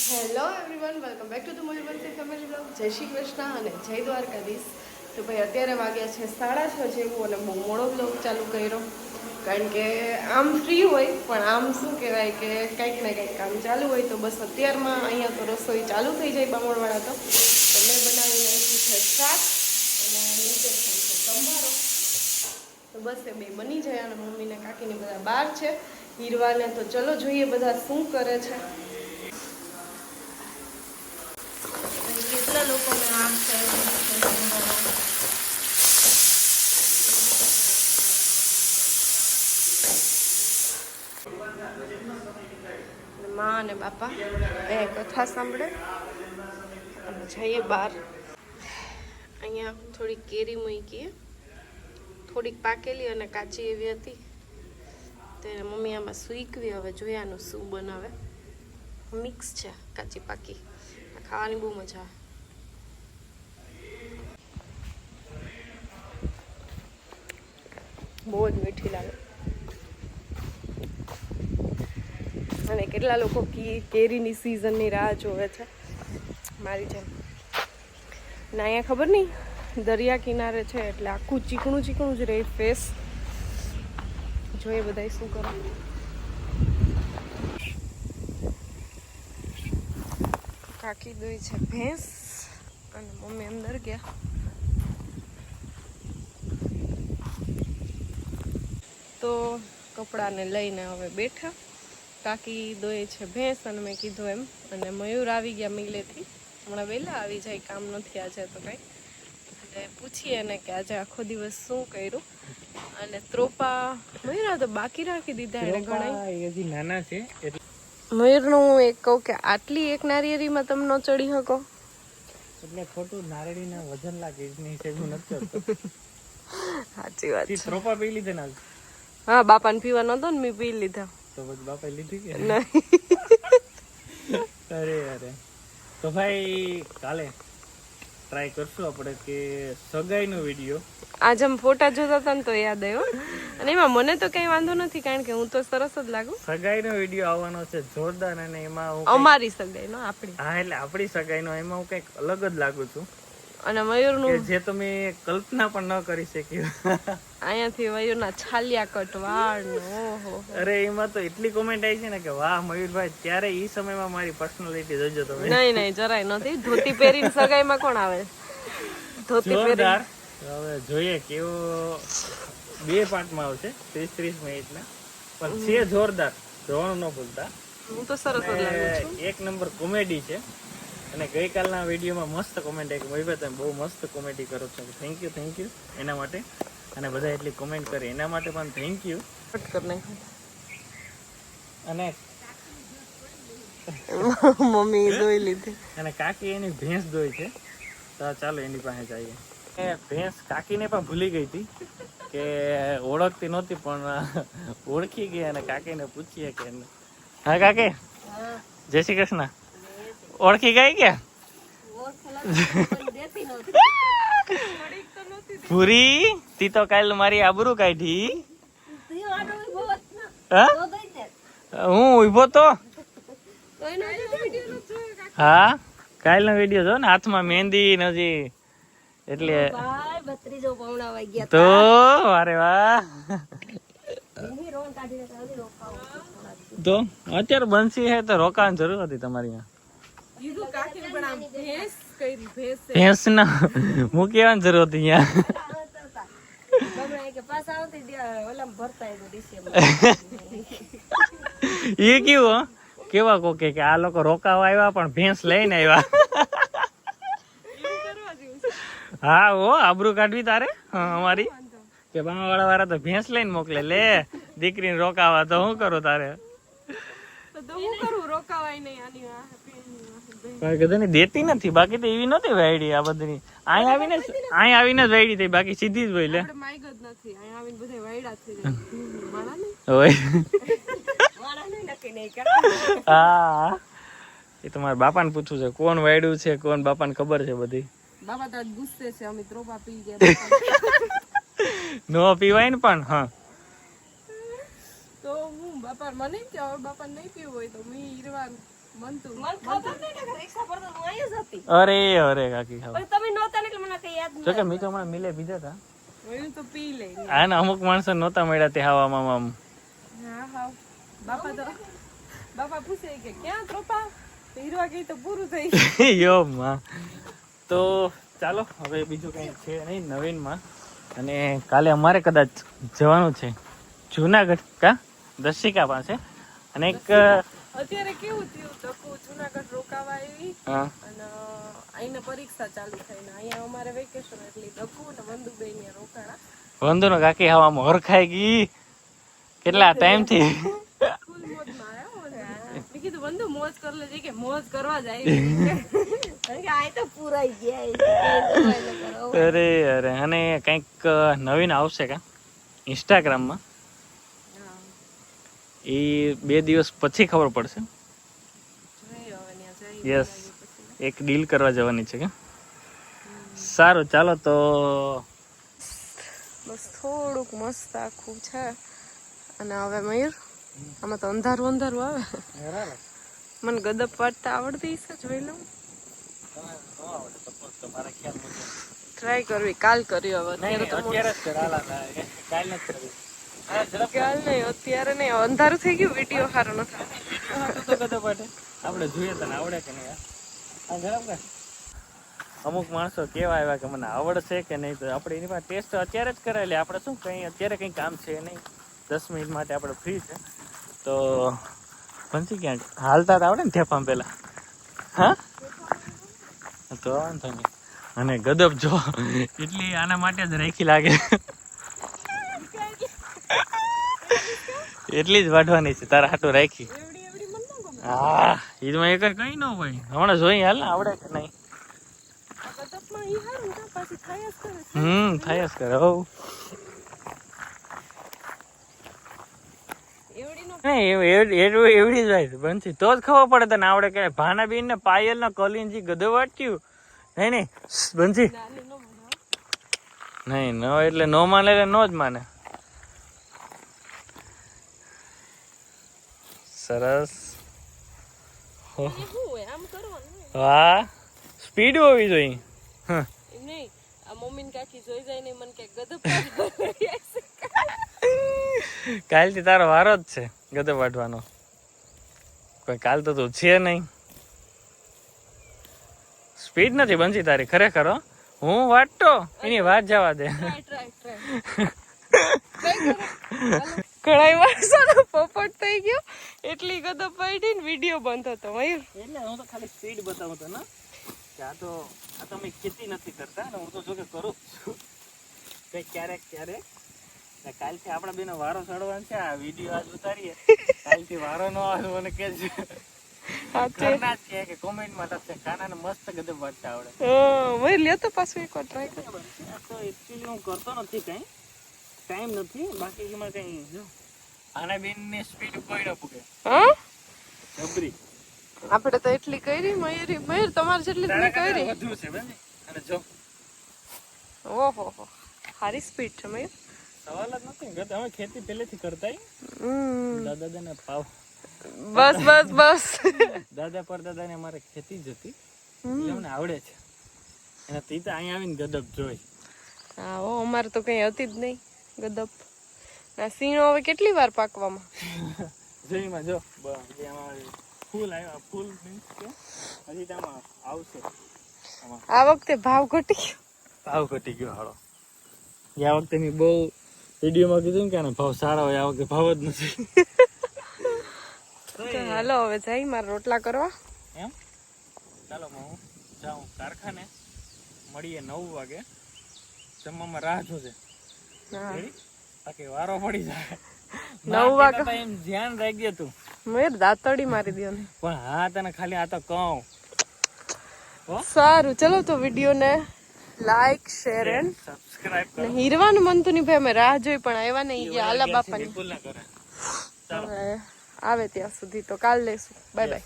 Hello everyone, welcome back to the Mayurvanshi family blog. જય શ્રી કૃષ્ણ અને જય દ્વારકાધીશ. તો ભાઈ અત્યારે વાગ્યા છે 6:30 જેવું અને બહુ મોડો બ્લોગ ચાલુ કર્યો, કારણ કે આમ ફ્રી હોય પણ આમ શું કહેવાય કે કંઈક ને કંઈક કામ ચાલુ હોય. તો બસ અત્યારમાં અહીંયા તો રસોઈ ચાલુ થઈ જાય બામણવાળા તો મેં બનાવી નાખી છે શાક અને નીચે છે સંભારો. તો બસ એ બે બની જાય અને મમ્મીને કાકીને બધા બહાર છે હીરવાને. તો ચલો જોઈએ બધા શું કરે છે. કેટલા લોકોને આમ છે માં અને બાપા એ કથા સાંભળે અને જઈએ બહાર. અહીંયા થોડીક કેરી મૂકી, થોડીક પાકેલી અને કાચી એવી હતી. તેને મમ્મી આમાં સૂકવી, હવે જોયાનું શું બનાવે. મિક્સ છે કાચી પાકી, ખાવાની બહુ મજા આવે. બહુ જ મીઠી લાગે. અને કેટલા લોકો કેરીની સિઝનની રાહ જોવે છે મારી જેમ. ને અહીંયા ખબર નહીં, દરિયા કિનારે છે એટલે આખું ચીકણું ચીકણું જ રહે ફેસ. જોઈએ બધા શું કરે. કાકી દોઈ છે ભેંસ અને મમ્મી અંદર ગયા. તો કપડાને લઈને હવે બેઠા. કાકી દોય છે ભેંસ અને મેં કીધું એમ. અને મયુર આવી ગયા મિલેથી, હમણાં વહેલા આવી જાય, કામ નથી આજે તો કંઈ. એટલે પૂછીએ ને કે આજે આખો દિવસ શું કર્યું. અને ત્રોપા મયુર તો બાકી રાખી દીધા એને ઘણા. હજી નાના છે મયુરનું હું એક કહું કે આટલી એક નારિયેળીમાં તમે ન ચડી શકો એટલે ખોટું નારળીના વજન લાગે નહીં છે. હું નથી કરતો. સાચી વાત છે. ત્રોપા પી લીધે ના? હા, બાપાને પીવા નતો ને મેં પી લીધા. તો પછી બાપા લીધી કે નહીં? અરે અરે. તો ભાઈ કાલે ટ્રાય કરશું આપણે કે સગાઈનો વિડીયો. આજે અમે ફોટા જોતા હતા ને તો યાદ આવ્યો. અને એમાં મને તો કઈ વાંધો નથી, કારણ કે હું તો સરસ જ લાગુ. સગાઈનો વિડીયો આવવાનો છે જોરદાર, અને એમાં હું અમારી સગાઈનો, આપણી. હા, એટલે આપણી સગાઈનો એમાં હું કંઈક અલગ જ લાગુ છું. અને મયુરનું જે તમે કલ્પના પણ ન કરી શકી. અહીંયાથી મયુરના છાલિયા કટ વાળ. ઓહો, અરે એમાં તો એટલી કોમેન્ટ આવી છે ને કે વાહ મયુરભાઈ, ત્યારે ઈ સમયમાં મારી પર્સનાલિટી જોજો તમે. નહીં નહીં, જરાય નથી. ધોતી પહેરીને સગાઈમાં કોણ આવે? ધોતી જોરદાર. હવે જોઈએ કેવો. 2 પાર્ટમાં આવશે, 30 મિનિટના, પણ છે જોરદાર. જોવાનું ન ભૂલતા. હું તો સરસ જ લાગુ છું. એક નંબર કોમેડી છે. અને ગઈકાલના વિડીયોમાં મસ્ત કોમેન્ટ આવી, મયુરભાઈ તમે બહુ મસ્ત કોમેડી કરો છો. થેન્ક યુ એના માટે. અને બધા એટલી કોમેન્ટ કરી એના માટે પણ થેન્ક યુ. અને મમ્મી દોઈ લીધી અને કાકી એની ભેંસ દોઈ છે. તો ચાલો એની પાસે જઈએ. એ ભેંસ કાકીને પણ ભૂલી ગઈ હતી કે ઓળખતી નહોતી, પણ ઓળખી ગઈ. અને કાકીને પૂછીએ કે હા કાકી, જય શ્રી કૃષ્ણ. ઓળખી ગઈ કે પૂરી? તી તો કાલ મારી આબરૂ કાઢી. હું ઉભો તો. હા, કાલનો વિડીયો જો ને, હાથમાં મહેંદી નજી. એટલે તો અરે વાહ. તો અત્યારે બંસી હે તો રોકાવાની જરૂર હતી તમારી. ભેંસ ના મૂકવાની જરૂર હતી અહીંયા. એ કેવું કેવા કોકે કે આ લોકો રોકાવા આવ્યા પણ ભેંસ લઈને આવ્યા. હા, ઓ આબરૂ કાઢવી તારે અમારી કે બામા વાળા તો ભેંસ લઈને મોકલે. લે દીકરીને રોકાવા તો હું કરું તારે? દેતી નથી, બાકી તો એવી નથી વાયડી આ બધી. અહીં આવીને જ વાયડી થઈ, બાકી સીધી જ હોય. લે હા, એ તમારા બાપાને પૂછવું છે કોણ વાયડું છે, કોણ બાપાને ખબર છે બધી. બાપા તો ગુસ્સે છે, અમે ત્રોપા પી ગયા. નો પીવાય ને પણ. હા, તો હું બાપા મને કે હવે બાપા નહીં પીવું હોય તો મેં હીરવાન મન તો મને ખબર નહીં ને કે રિક્ષા પર તો હું અહીં જ હતી. અરે અરે કાકી ખાવ પણ તમે નહોતા ને એટલે મને કઈ યાદ જો કે મેં તો હમણાં મિલે બીજા હતા વયું તો પી લે. આ ને અમુક માણસો નહોતા મળ્યા તે હવામાં આમ હા હા બાપા પૂછે કે ક્યાં ત્રોપા હીરવા ગઈ તો પૂરું થઈ. યો માં તો ચાલો હવે બીજું કઈ છે નહીં નવીનમાં અને કાલે અમારે કદાચ જવાનું છે જુનાગઢ કા દર્શિકા પાસે અને એક અત્યારે કેવું થયું દકુ જુનાગઢ રોકાવા આવી હા અને અહીંને પરીક્ષા ચાલુ થઈ ને અહીંયા અમારે વેકેશન એટલે દકુ ને વંદુબેન ને રોકાણા. વંદુનો કાકી હવામાં હરખાઈ ગઈ કેટલા ટાઈમ થી ફૂલ મોજમાં આવ્યો ને મેં કીધું વંદુ મોજ કર લેજે કે મોજ કરવા જ આવી. કારણ કે આ તો પૂરાઈ ગયા. અરે અરે અને કંઈક નવીન આવશે કા ઇન્સ્ટાગ્રામમાં એ 2 દિવસ પછી ખબર પડશે. યસ એક ડીલ કરવા જવાની છે કે સારું ચાલો તો બસ થોડુંક મસ્ત આખું છે અને હવે મયુર આમાં તો અંધારું અંધારું આવે. મને ગદપ વાટતા આવડતી છે જોઈ લઉં ટ્રાય કરવી કાલ કર્યો હવે કાલ નહીં અત્યારે નહીં અંધારું થઈ ગયું વિડીયો સારો નથી. આપણે જોઈએ તને આવડે કે નહીં અમુક માણસો કેવા આવ્યા કે મને આવડશે કે નહીં તો આપણે એની પાસે ટેસ્ટ અત્યારે જ કરાવી લે. આપણે શું કંઈ અત્યારે કંઈ કામ છે નહીં 10 મિનિટ માટે આપણે ફ્રી છે તો પંચી ક્યાંક હાલતા આવડે ને થેપામ પેલા હા તો વાંધો નહીં. અને ગદબ જો એટલી આના માટે જ રાખી લાગે એટલી જ વાઢવાની છે તારા હાટું રાખી. હા ઈદમાં એક કઈ ન હોય હમણાં જોઈ હાલ ને આવડે કે નહીં. થાય જ કરે હો એવડી જ હોય બનતી તો જ ખબર પડે તને આવડે કે ભાનાબીન ને પાયલ ને કલીનજી ગધો વાટ્યું નહીં નહીં બંસી નહીં ન એટલે નો માને એટલે નો જ માને. સરસ વાહ સ્પીડ હોવી જોઈએ. કાલથી તારો વારો જ છે ગધો વાટવાનો. કોઈ કાલ તો તું છે નહીં. સ્પીડ નથી બનતી તારી ખરેખર હો. હું વાટતો એની વાત જવા દે. કઢાઈ વાળવાનો પોપટ થઈ ગયો એટલી ગદપ પડી ને વિડીયો બંધ હતો મયુર. એટલે હું તો ખાલી સ્પીડ બતાવું તો ને કે આ તો અમે ખેતી નથી કરતા ને હું તો જો કે કરું છું કઈ ક્યારેક કાલથી આપણા બેનો વારો ચડવાનો છે. આ વિડીયો આજ ઉતારીએ કાલથી વારો ન આવે મને કે કે કોમેન્ટમાં લખશે કાનાને મસ્ત ગદબ વાટતા આવડે. મયુર લ્યો તો પાછું એકવાર ટ્રાય કર. તો એકચ્યુઅલી હું કરતો નથી કઈ ટાઈમ નથી બાકી એમાં કઈ જો આના બેન ની સ્પીડ કોઈ ન પૂગે. હા જબરી આપણે તો એટલી કરી મયુર તમારે જેટલી જ કરી વધુ છે બેન. અને જો ઓહો સારી સ્પીડ છે મયુર. સવાલ જ નથી ગત અમે ખેતી પહેલેથી કરતા દાદા ને પાવ બસ દાદા પરદાદા ને અમારે ખેતી જ હતી એટલે અમને આવડે છે. અને તી તો અહીંયા આવીને ગદબ જોઈ. હા અમારે તો કઈ હતી જ નહીં ગદપ. ના સીણો હવે કેટલી વાર પાકવામાં જોઈમાં જો ફૂલ આવ્યા ફૂલ મીન્સ કે હજી આમાં આવશે. આ વખતે ભાવ ઘટી ગયો. ભાવ ઘટી ગયો હાલો. આ વખતે મેં બહુ વિડીયોમાં કીધું કે આનો ભાવ સારા હોય આ વખતે ભાવ જ નથી. હાલો હવે જઈ મારે રોટલા કરવા. એમ ચાલો હું જાઉં કારખાને મળીએ 9 વાગે. જમવામાં રાહ જોજે બાકી વારો પડી જાય. 9 વાગે એમ ધ્યાન રાખજે તું. મેં દાંતડી મારી દો ને પણ હા તને ખાલી આ તો કહું. સારું ચલો તો વિડીયો ને લાઈક શેર એન્ડ સબસ્ક્રાઇબ કરો. હીરવાનું મન તો નહીં ભાઈ અમે રાહ જોઈ પણ આવ્યા નહીં ગયા આલા બાપાની. બિલકુલ ના કરે. આવે ત્યાં સુધી તો કાલ લેશું. Bye bye.